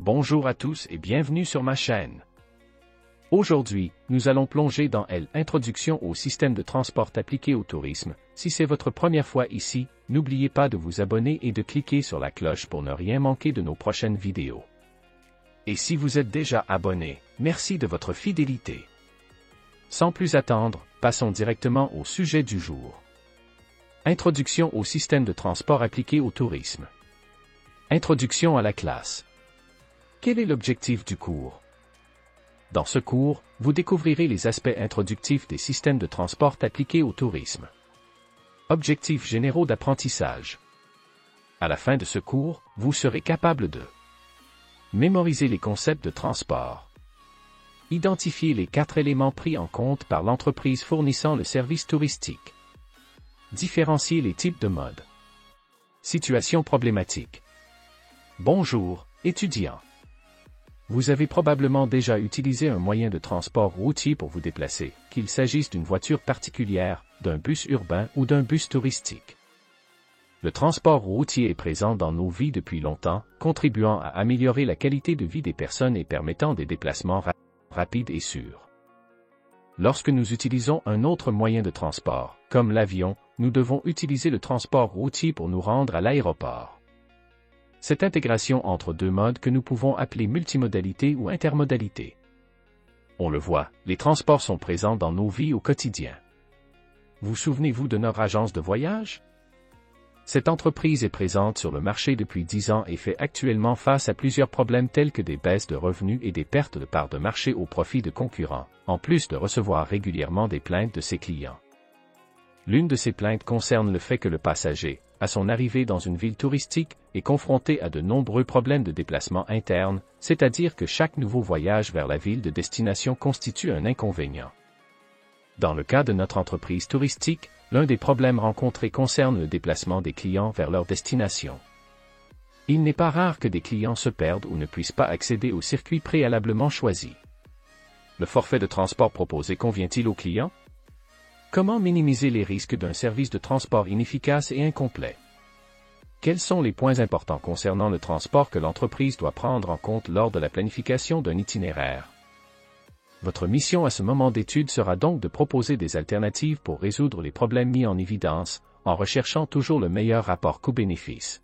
Bonjour à tous et bienvenue sur ma chaîne. Aujourd'hui, nous allons plonger dans l'introduction au système de transport appliqué au tourisme. Si c'est votre première fois ici, n'oubliez pas de vous abonner et de cliquer sur la cloche pour ne rien manquer de nos prochaines vidéos. Et si vous êtes déjà abonné, merci de votre fidélité. Sans plus attendre, passons directement au sujet du jour. Introduction au système de transport appliqué au tourisme. Introduction à la classe. Quel est l'objectif du cours? Dans ce cours, vous découvrirez les aspects introductifs des systèmes de transport appliqués au tourisme. Objectifs généraux d'apprentissage. À la fin de ce cours, vous serez capable de mémoriser les concepts de transport. Identifier les 4 éléments pris en compte par l'entreprise fournissant le service touristique. Différencier les types de modes. Situation problématique. Bonjour, étudiants. Vous avez probablement déjà utilisé un moyen de transport routier pour vous déplacer, qu'il s'agisse d'une voiture particulière, d'un bus urbain ou d'un bus touristique. Le transport routier est présent dans nos vies depuis longtemps, contribuant à améliorer la qualité de vie des personnes et permettant des déplacements rapides et sûrs. Lorsque nous utilisons un autre moyen de transport, comme l'avion, nous devons utiliser le transport routier pour nous rendre à l'aéroport. Cette intégration entre deux modes que nous pouvons appeler multimodalité ou intermodalité. On le voit, les transports sont présents dans nos vies au quotidien. Vous souvenez-vous de notre agence de voyage? Cette entreprise est présente sur le marché depuis 10 ans et fait actuellement face à plusieurs problèmes tels que des baisses de revenus et des pertes de parts de marché au profit de concurrents, en plus de recevoir régulièrement des plaintes de ses clients. L'une de ces plaintes concerne le fait que le passager, à son arrivée dans une ville touristique, est confronté à de nombreux problèmes de déplacement interne, c'est-à-dire que chaque nouveau voyage vers la ville de destination constitue un inconvénient. Dans le cas de notre entreprise touristique, l'un des problèmes rencontrés concerne le déplacement des clients vers leur destination. Il n'est pas rare que des clients se perdent ou ne puissent pas accéder au circuit préalablement choisi. Le forfait de transport proposé convient-il aux clients? Comment minimiser les risques d'un service de transport inefficace et incomplet? Quels sont les points importants concernant le transport que l'entreprise doit prendre en compte lors de la planification d'un itinéraire? Votre mission à ce moment d'étude sera donc de proposer des alternatives pour résoudre les problèmes mis en évidence, en recherchant toujours le meilleur rapport coût-bénéfice.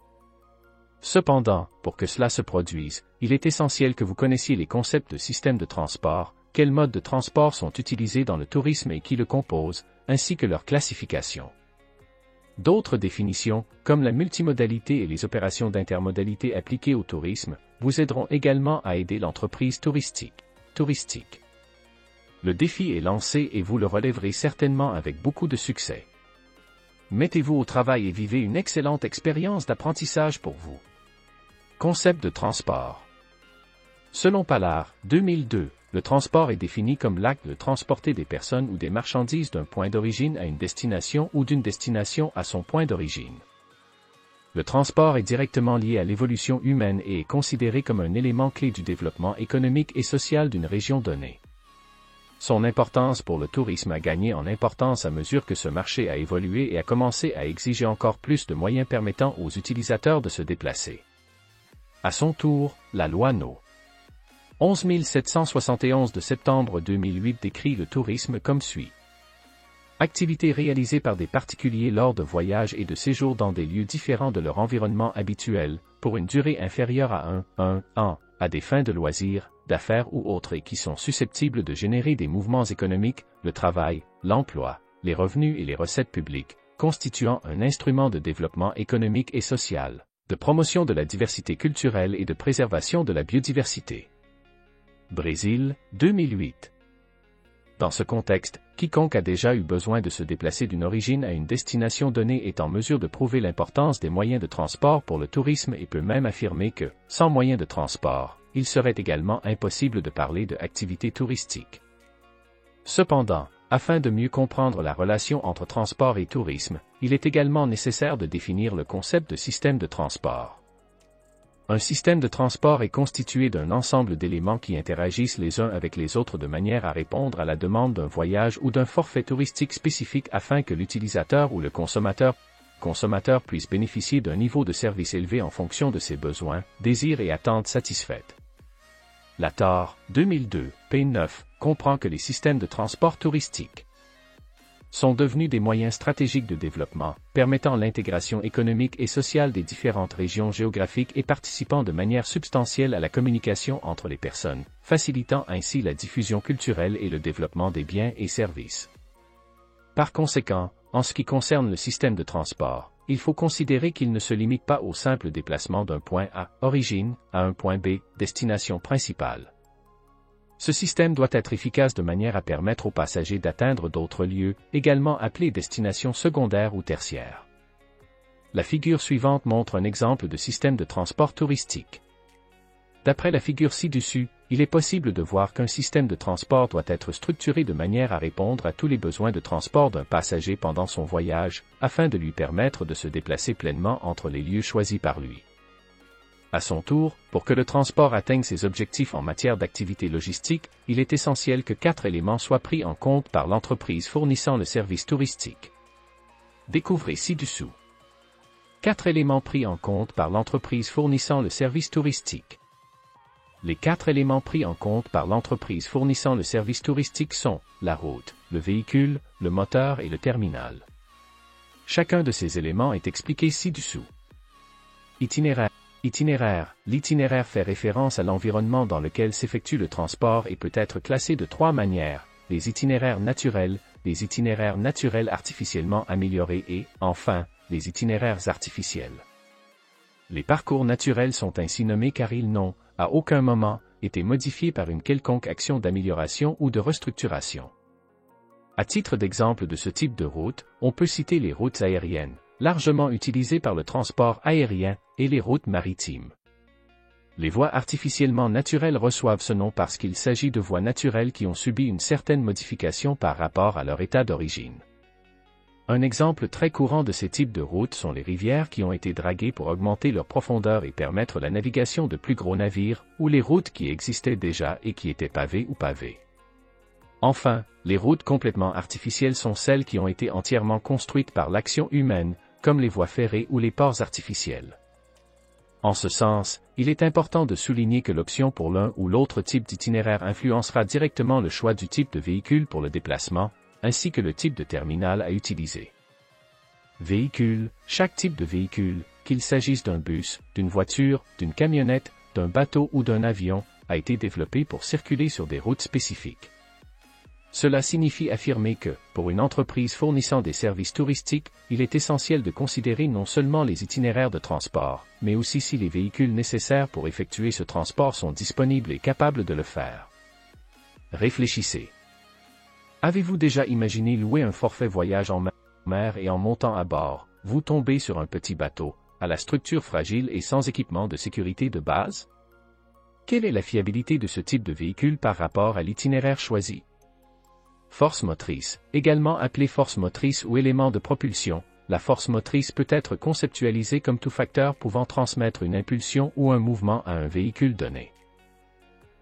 Cependant, pour que cela se produise, il est essentiel que vous connaissiez les concepts de système de transport, quels modes de transport sont utilisés dans le tourisme et qui le composent, ainsi que leur classification. D'autres définitions, comme la multimodalité et les opérations d'intermodalité appliquées au tourisme, vous aideront également à aider l'entreprise touristique. Le défi est lancé et vous le relèverez certainement avec beaucoup de succès. Mettez-vous au travail et vivez une excellente expérience d'apprentissage pour vous. Concept de transport. Selon Pallard, 2002, le transport est défini comme l'acte de transporter des personnes ou des marchandises d'un point d'origine à une destination ou d'une destination à son point d'origine. Le transport est directement lié à l'évolution humaine et est considéré comme un élément clé du développement économique et social d'une région donnée. Son importance pour le tourisme a gagné en importance à mesure que ce marché a évolué et a commencé à exiger encore plus de moyens permettant aux utilisateurs de se déplacer. À son tour, la loi No. 11771 de septembre 2008 décrit le tourisme comme suit. Activités réalisées par des particuliers lors de voyages et de séjours dans des lieux différents de leur environnement habituel, pour une durée inférieure à un an, à des fins de loisirs, d'affaires ou autres et qui sont susceptibles de générer des mouvements économiques, le travail, l'emploi, les revenus et les recettes publiques, constituant un instrument de développement économique et social, de promotion de la diversité culturelle et de préservation de la biodiversité. Brésil, 2008. Dans ce contexte, quiconque a déjà eu besoin de se déplacer d'une origine à une destination donnée est en mesure de prouver l'importance des moyens de transport pour le tourisme et peut même affirmer que, sans moyens de transport, il serait également impossible de parler de activité touristique. Cependant, afin de mieux comprendre la relation entre transport et tourisme, il est également nécessaire de définir le concept de système de transport. Un système de transport est constitué d'un ensemble d'éléments qui interagissent les uns avec les autres de manière à répondre à la demande d'un voyage ou d'un forfait touristique spécifique afin que l'utilisateur ou le consommateur puisse bénéficier d'un niveau de service élevé en fonction de ses besoins, désirs et attentes satisfaites. La TAR 2002, P9, comprend que les systèmes de transport touristique sont devenus des moyens stratégiques de développement, permettant l'intégration économique et sociale des différentes régions géographiques et participant de manière substantielle à la communication entre les personnes, facilitant ainsi la diffusion culturelle et le développement des biens et services. Par conséquent, en ce qui concerne le système de transport, il faut considérer qu'il ne se limite pas au simple déplacement d'un point A, origine, à un point B, destination principale. Ce système doit être efficace de manière à permettre aux passagers d'atteindre d'autres lieux, également appelés destinations secondaires ou tertiaires. La figure suivante montre un exemple de système de transport touristique. D'après la figure ci-dessus, il est possible de voir qu'un système de transport doit être structuré de manière à répondre à tous les besoins de transport d'un passager pendant son voyage, afin de lui permettre de se déplacer pleinement entre les lieux choisis par lui. À son tour, pour que le transport atteigne ses objectifs en matière d'activité logistique, il est essentiel que 4 éléments soient pris en compte par l'entreprise fournissant le service touristique. Découvrez ci-dessous. 4 éléments pris en compte par l'entreprise fournissant le service touristique. Les 4 éléments pris en compte par l'entreprise fournissant le service touristique sont la route, le véhicule, le moteur et le terminal. Chacun de ces éléments est expliqué ci-dessous. Itinéraire. L'itinéraire fait référence à l'environnement dans lequel s'effectue le transport et peut être classé de 3 manières, les itinéraires naturels artificiellement améliorés et, enfin, les itinéraires artificiels. Les parcours naturels sont ainsi nommés car ils n'ont, à aucun moment, été modifiés par une quelconque action d'amélioration ou de restructuration. À titre d'exemple de ce type de route, on peut citer les routes aériennes, largement utilisées par le transport aérien, et les routes maritimes. Les voies artificiellement naturelles reçoivent ce nom parce qu'il s'agit de voies naturelles qui ont subi une certaine modification par rapport à leur état d'origine. Un exemple très courant de ces types de routes sont les rivières qui ont été draguées pour augmenter leur profondeur et permettre la navigation de plus gros navires, ou les routes qui existaient déjà et qui étaient pavées ou pavées. Enfin, les routes complètement artificielles sont celles qui ont été entièrement construites par l'action humaine, comme les voies ferrées ou les ports artificiels. En ce sens, il est important de souligner que l'option pour l'un ou l'autre type d'itinéraire influencera directement le choix du type de véhicule pour le déplacement, ainsi que le type de terminal à utiliser. Véhicule. Chaque type de véhicule, qu'il s'agisse d'un bus, d'une voiture, d'une camionnette, d'un bateau ou d'un avion, a été développé pour circuler sur des routes spécifiques. Cela signifie affirmer que, pour une entreprise fournissant des services touristiques, il est essentiel de considérer non seulement les itinéraires de transport, mais aussi si les véhicules nécessaires pour effectuer ce transport sont disponibles et capables de le faire. Réfléchissez. Avez-vous déjà imaginé louer un forfait voyage en mer et en montant à bord, vous tombez sur un petit bateau, à la structure fragile et sans équipement de sécurité de base? Quelle est la fiabilité de ce type de véhicule par rapport à l'itinéraire choisi? Force motrice, également appelée force motrice ou élément de propulsion, la force motrice peut être conceptualisée comme tout facteur pouvant transmettre une impulsion ou un mouvement à un véhicule donné.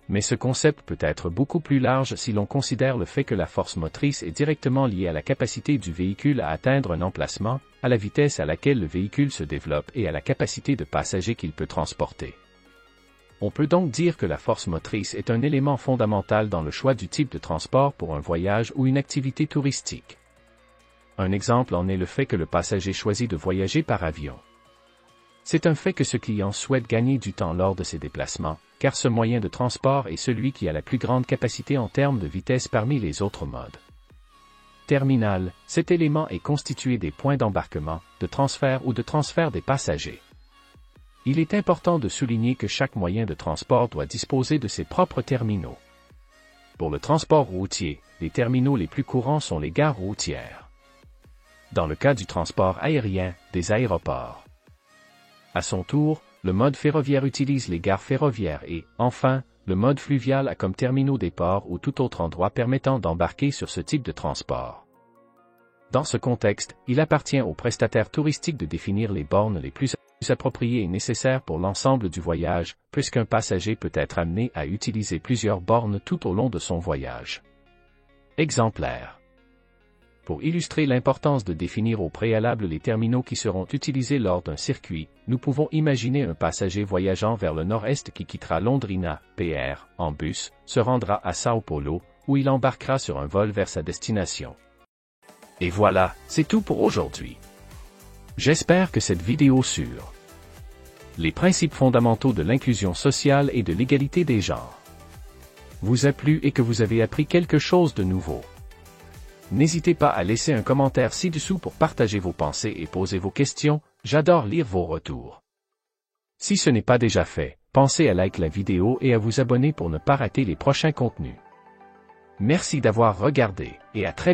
Mais ce concept peut être beaucoup plus large si l'on considère le fait que la force motrice est directement liée à la capacité du véhicule à atteindre un emplacement, à la vitesse à laquelle le véhicule se développe et à la capacité de passagers qu'il peut transporter. On peut donc dire que la force motrice est un élément fondamental dans le choix du type de transport pour un voyage ou une activité touristique. Un exemple en est le fait que le passager choisit de voyager par avion. C'est un fait que ce client souhaite gagner du temps lors de ses déplacements, car ce moyen de transport est celui qui a la plus grande capacité en termes de vitesse parmi les autres modes. Terminal, cet élément est constitué des points d'embarquement, de transfert ou de transfert des passagers. Il est important de souligner que chaque moyen de transport doit disposer de ses propres terminaux. Pour le transport routier, les terminaux les plus courants sont les gares routières. Dans le cas du transport aérien, des aéroports. À son tour, le mode ferroviaire utilise les gares ferroviaires et, enfin, le mode fluvial a comme terminaux des ports ou tout autre endroit permettant d'embarquer sur ce type de transport. Dans ce contexte, il appartient aux prestataires touristiques de définir les bornes les plus appropriées et nécessaires pour l'ensemble du voyage, puisqu'un passager peut être amené à utiliser plusieurs bornes tout au long de son voyage. Exemplaire. Pour illustrer l'importance de définir au préalable les terminaux qui seront utilisés lors d'un circuit, nous pouvons imaginer un passager voyageant vers le nord-est qui quittera Londrina, PR, en bus, se rendra à Sao Paulo, où il embarquera sur un vol vers sa destination. Et voilà, c'est tout pour aujourd'hui. J'espère que cette vidéo sur les principes fondamentaux de l'inclusion sociale et de l'égalité des genres vous a plu et que vous avez appris quelque chose de nouveau. N'hésitez pas à laisser un commentaire ci-dessous pour partager vos pensées et poser vos questions, j'adore lire vos retours. Si ce n'est pas déjà fait, pensez à liker la vidéo et à vous abonner pour ne pas rater les prochains contenus. Merci d'avoir regardé, et à très bientôt.